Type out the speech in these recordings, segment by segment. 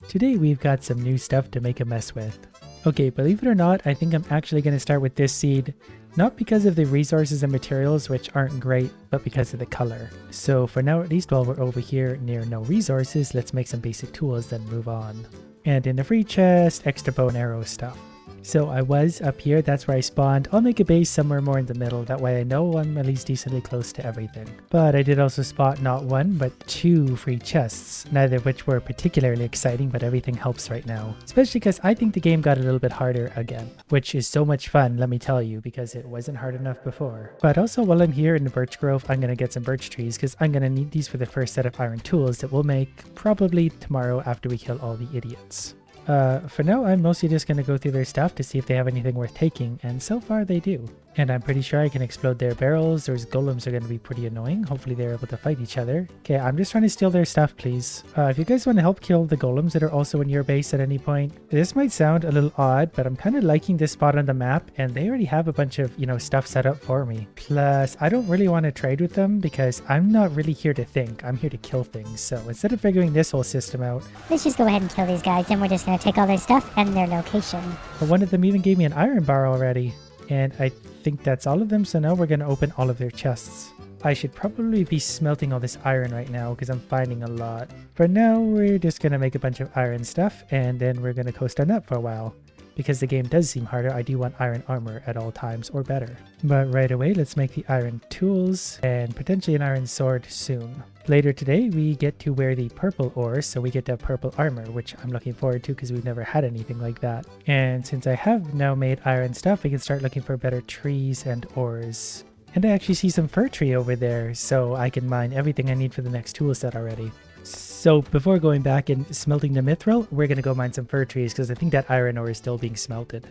Today we've got some new stuff to make a mess with. Okay, believe it or not, I think I'm actually going to start with this seed, not because of the resources and materials, which aren't great, but because of the color. So for now, at least while we're over here near no resources, let's make some basic tools, then move on. And in the free chest, extra bow and arrow stuff. So I was up here, that's where I spawned. I'll make a base somewhere more in the middle, that way I know I'm at least decently close to everything. But I did also spot not one, but two free chests, neither of which were particularly exciting, but everything helps right now. Especially because I think the game got a little bit harder again, which is so much fun, let me tell you, because it wasn't hard enough before. But also while I'm here in the birch grove, I'm going to get some birch trees, because I'm going to need these for the first set of iron tools that we'll make probably tomorrow after we kill all the idiots. For now, I'm mostly just going to go through their stuff to see if they have anything worth taking, and so far they do. And I'm pretty sure I can explode their barrels. Those golems are going to be pretty annoying. Hopefully they're able to fight each other. Okay, I'm just trying to steal their stuff, please. If you guys want to help kill the golems that are also in your base at any point, this might sound a little odd, but I'm kind of liking this spot on the map, and they already have a bunch of, stuff set up for me. Plus, I don't really want to trade with them because I'm not really here to think. I'm here to kill things. So instead of figuring this whole system out, let's just go ahead and kill these guys, and we're just going to take all their stuff and their location. but one of them even gave me an iron bar already. And I think that's all of them, so now we're going to open all of their chests. I should probably be smelting all this iron right now because I'm finding a lot. For now, we're just going to make a bunch of iron stuff, and then we're going to coast on that for a while. Because the game does seem harder, I do want iron armor at all times or better. But right away, let's make the iron tools and potentially an iron sword soon. Later today, we get to wear the purple ore, so we get to have purple armor, which I'm looking forward to because we've never had anything like that. And since I have now made iron stuff, we can start looking for better trees and ores. And I actually see some fir tree over there, so I can mine everything I need for the next tool set already. So before going back and smelting the mithril, we're going to go mine some fir trees because I think that iron ore is still being smelted.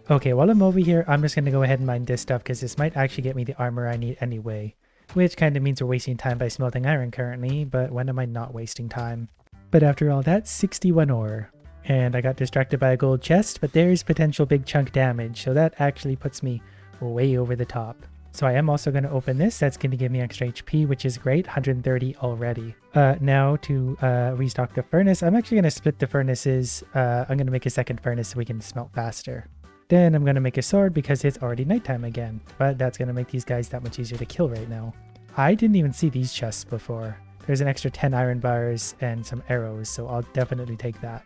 Okay, while I'm over here, I'm just going to go ahead and mine this stuff because this might actually get me the armor I need anyway. Which kind of means we're wasting time by smelting iron currently, but when am I not wasting time? But after all that, 61 ore. And I got distracted by a gold chest, but there's potential big chunk damage, so that actually puts me way over the top. So I am also going to open this. That's going to give me extra HP, which is great. 130 already. Now to restock the furnace, I'm actually going to split the furnaces. I'm going to make a second furnace so we can smelt faster. Then I'm going to make a sword because it's already nighttime again. But that's going to make these guys that much easier to kill right now. I didn't even see these chests before. There's an extra 10 iron bars and some arrows, so I'll definitely take that.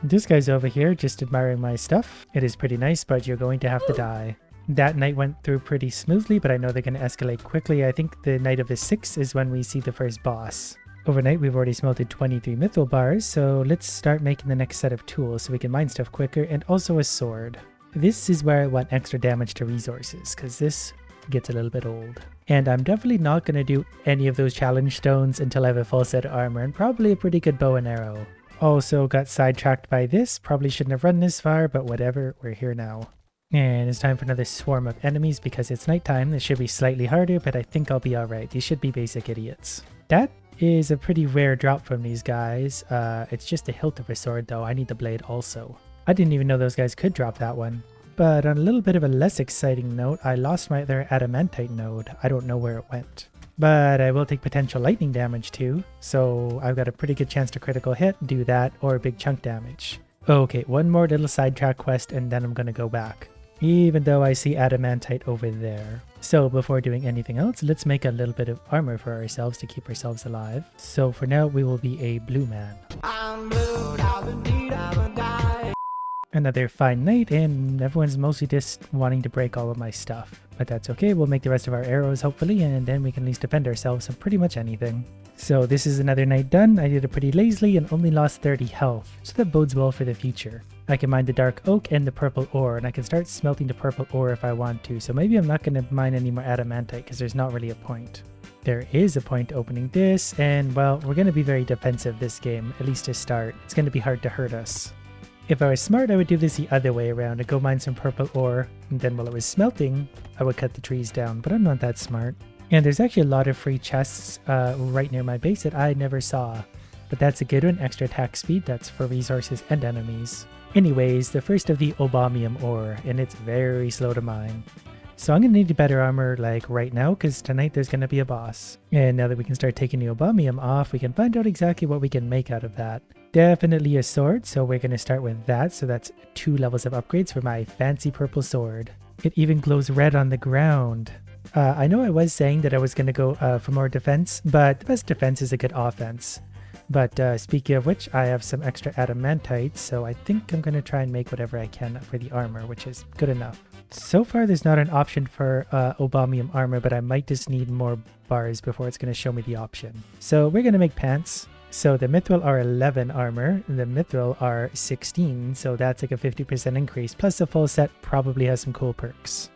This guy's over here just admiring my stuff. It is pretty nice, but you're going to have to die. That night went through pretty smoothly, but I know they're going to escalate quickly. I think the night of the 6th is when we see the first boss. Overnight, we've already smelted 23 mithril bars, so let's start making the next set of tools so we can mine stuff quicker, and also a sword. This is where I want extra damage to resources, because this gets a little bit old. And I'm definitely not going to do any of those challenge stones until I have a full set of armor, and probably a pretty good bow and arrow. Also got sidetracked by this, probably shouldn't have run this far, but whatever, we're here now. And it's time for another swarm of enemies because it's nighttime. This should be slightly harder, but I think I'll be alright. These should be basic idiots. That is a pretty rare drop from these guys. It's just the hilt of a sword though. I need the blade also. I didn't even know those guys could drop that one. But on a little bit of a less exciting note, I lost my other adamantite node. I don't know where it went. But I will take potential lightning damage too. So I've got a pretty good chance to critical hit, do that, or big chunk damage. Okay, one more little sidetrack quest and then I'm going to go back. Even though I see adamantite over there. So before doing anything else, let's make a little bit of armor for ourselves to keep ourselves alive. So for now, we will be a blue man. I'm blue, another fine night, and everyone's mostly just wanting to break all of my stuff. But that's okay, we'll make the rest of our arrows hopefully, and then we can at least defend ourselves from pretty much anything. So this is another night done. I did it pretty lazily and only lost 30 health, so that bodes well for the future. I can mine the dark oak and the purple ore, and I can start smelting the purple ore if I want to, so maybe I'm not going to mine any more adamantite because there's not really a point. There is a point opening this, and well, we're going to be very defensive this game, at least to start. It's going to be hard to hurt us. If I was smart, I would do this the other way around and go mine some purple ore, and then while it was smelting, I would cut the trees down, but I'm not that smart. And there's actually a lot of free chests right near my base that I never saw. But that's a good one, extra attack speed, that's for resources and enemies. Anyways, the first of the Obamium ore, and it's very slow to mine. So I'm going to need better armor like right now because tonight there's going to be a boss. And now that we can start taking the Obamium off, we can find out exactly what we can make out of that. definitely a sword, so we're going to start with that. So that's 2 levels of upgrades for my fancy purple sword. It even glows red on the ground. I know I was saying that I was going to go for more defense, but the best defense is a good offense. But speaking of which, I have some extra adamantite, so I think I'm going to try and make whatever I can for the armor, which is good enough. So far, there's not an option for Obamium armor, but I might just need more bars before it's going to show me the option. So we're going to make pants. So the Mithril are 11 armor, the Mithril are 16, so that's like a 50% increase. Plus the full set probably has some cool perks.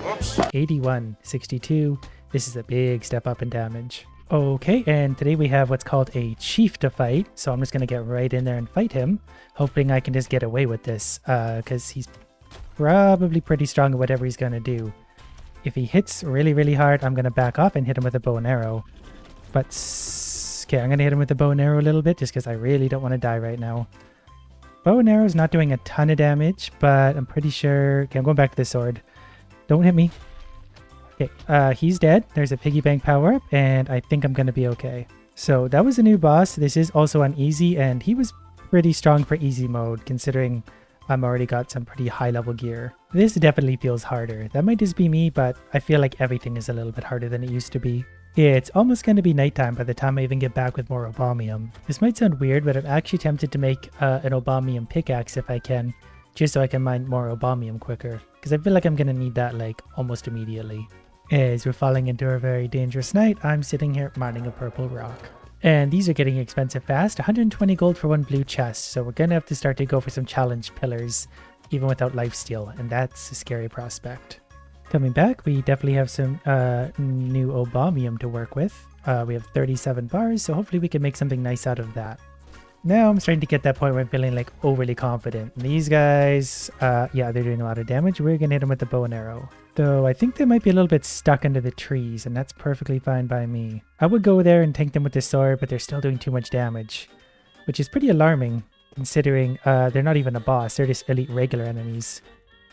Oops. 81, 62. This is a big step up in damage. Okay, and today we have what's called a chief to fight, so I'm just going to get right in there and fight him, hoping I can just get away with this, because he's probably pretty strong at whatever he's going to do. If he hits really, really hard, I'm going to back off and hit him with a bow and arrow. But, okay, I'm going to hit him with the bow and arrow a little bit, just because I really don't want to die right now. Bow and arrow is not doing a ton of damage, but I'm pretty sure... Okay, I'm going back to the sword. Don't hit me. Okay, he's dead. There's a piggy bank power up, and I think I'm going to be okay. So that was a new boss. This is also on easy, and he was pretty strong for easy mode, considering I'm already got some pretty high level gear. This definitely feels harder. That might just be me, but I feel like everything is a little bit harder than it used to be. It's almost going to be nighttime by the time I even get back with more Obamium. This might sound weird, but I'm actually tempted to make an Obamium pickaxe if I can, just so I can mine more Obamium quicker, because I feel like I'm going to need that like almost immediately. As we're falling into a very dangerous night, I'm sitting here mining a purple rock. And these are getting expensive fast, 120 gold for 1 blue chest, so we're going to have to start to go for some challenge pillars, even without lifesteal, and that's a scary prospect. Coming back, we definitely have some new Obamium to work with. We have 37 bars, so hopefully we can make something nice out of that. Now I'm starting to get that point where I'm feeling like overly confident. These guys, yeah, they're doing a lot of damage. We're going to hit them with the bow and arrow. Though I think they might be a little bit stuck under the trees, and that's perfectly fine by me. I would go there and tank them with the sword, but they're still doing too much damage, which is pretty alarming, considering they're not even a boss. They're just elite regular enemies.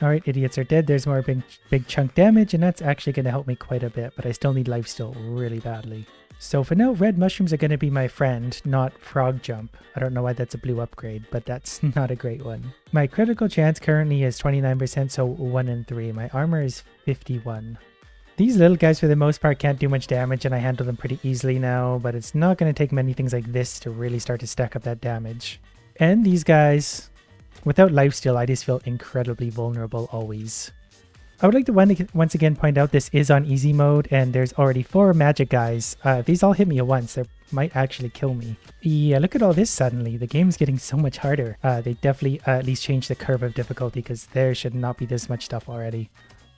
Alright, idiots are dead. There's more big chunk damage, and that's actually going to help me quite a bit, but I still need lifesteal really badly. So for now, red mushrooms are going to be my friend, not frog jump. I don't know why that's a blue upgrade, but that's not a great one. My critical chance currently is 29%, so 1 in 3. My armor is 51. These little guys for the most part can't do much damage, and I handle them pretty easily now, but it's not going to take many things like this to really start to stack up that damage. And these guys, without lifesteal, I just feel incredibly vulnerable always. I would like to once again point out this is on easy mode, and there's already 4 magic guys. If these all hit me at once, they might actually kill me. Yeah, look at all this suddenly. The game's getting so much harder. They definitely at least changed the curve of difficulty, because there should not be this much stuff already.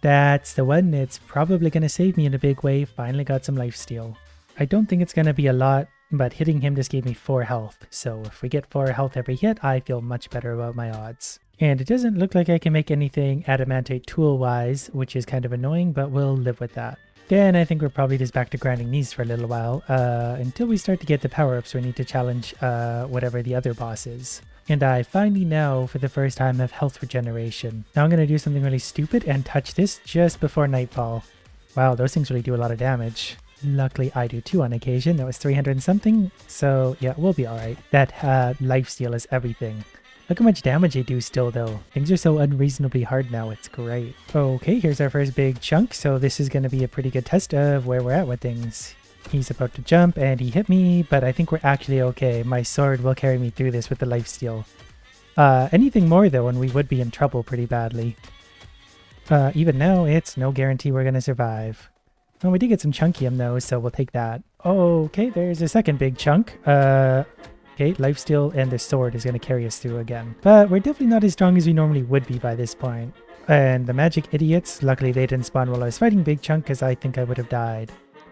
That's the one that's probably going to save me in a big way. Finally got some lifesteal. I don't think it's going to be a lot, but hitting him just gave me 4 health. So if we get 4 health every hit, I feel much better about my odds. And it doesn't look like I can make anything adamantite tool-wise, which is kind of annoying, but we'll live with that. Then I think we're probably just back to grinding these for a little while, until we start to get the power-ups we need to challenge whatever the other boss is. And I finally now, for the first time, have health regeneration. Now I'm going to do something really stupid and touch this just before nightfall. Wow, those things really do a lot of damage. Luckily I do too on occasion. That was 300 and something, so yeah, we'll be alright. That lifesteal is everything. Look how much damage they do still though. Things are so unreasonably hard now, it's great. Okay, here's our first big chunk, so this is going to be a pretty good test of where we're at with things. He's about to jump and he hit me, but I think we're actually okay. My sword will carry me through this with the lifesteal. Anything more though and we would be in trouble pretty badly. Even now, it's no guarantee we're going to survive. Oh, we did get some chunkium though, so we'll take that. Okay, there's a second big chunk. Okay, lifesteal and the sword is going to carry us through again. But we're definitely not as strong as we normally would be by this point. And the magic idiots, luckily they didn't spawn while I was fighting Big Chunk, because I think I would have died.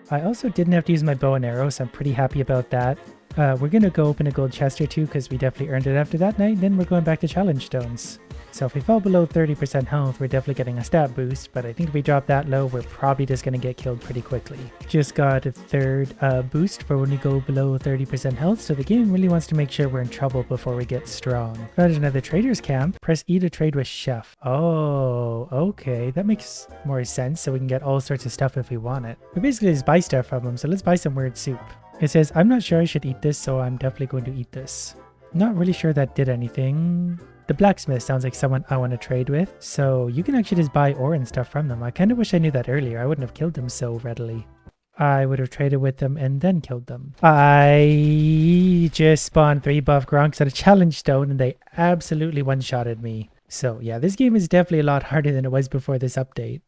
I also didn't have to use my bow and arrow, so I'm pretty happy about that. We're going to go open a gold chest or two, because we definitely earned it after that night. Then we're going back to challenge stones. So if we fall below 30% health, we're definitely getting a stat boost, but I think if we drop that low, we're probably just going to get killed pretty quickly. Just got a third boost for when we go below 30% health, so the game really wants to make sure we're in trouble before we get strong. Got another trader's camp. Press E to trade with Chef. Oh, okay, that makes more sense, so we can get all sorts of stuff if we want it. We basically just buy stuff from them, so let's buy some weird soup. It says, I'm not sure I should eat this, so I'm definitely going to eat this. Not really sure that did anything. The blacksmith sounds like someone I want to trade with, so you can actually just buy ore and stuff from them. I kind of wish I knew that earlier. I wouldn't have killed them so readily. I would have traded with them and then killed them. I just spawned 3 buff Gronks at a challenge stone and they absolutely one-shotted me. So yeah, this game is definitely a lot harder than it was before this update.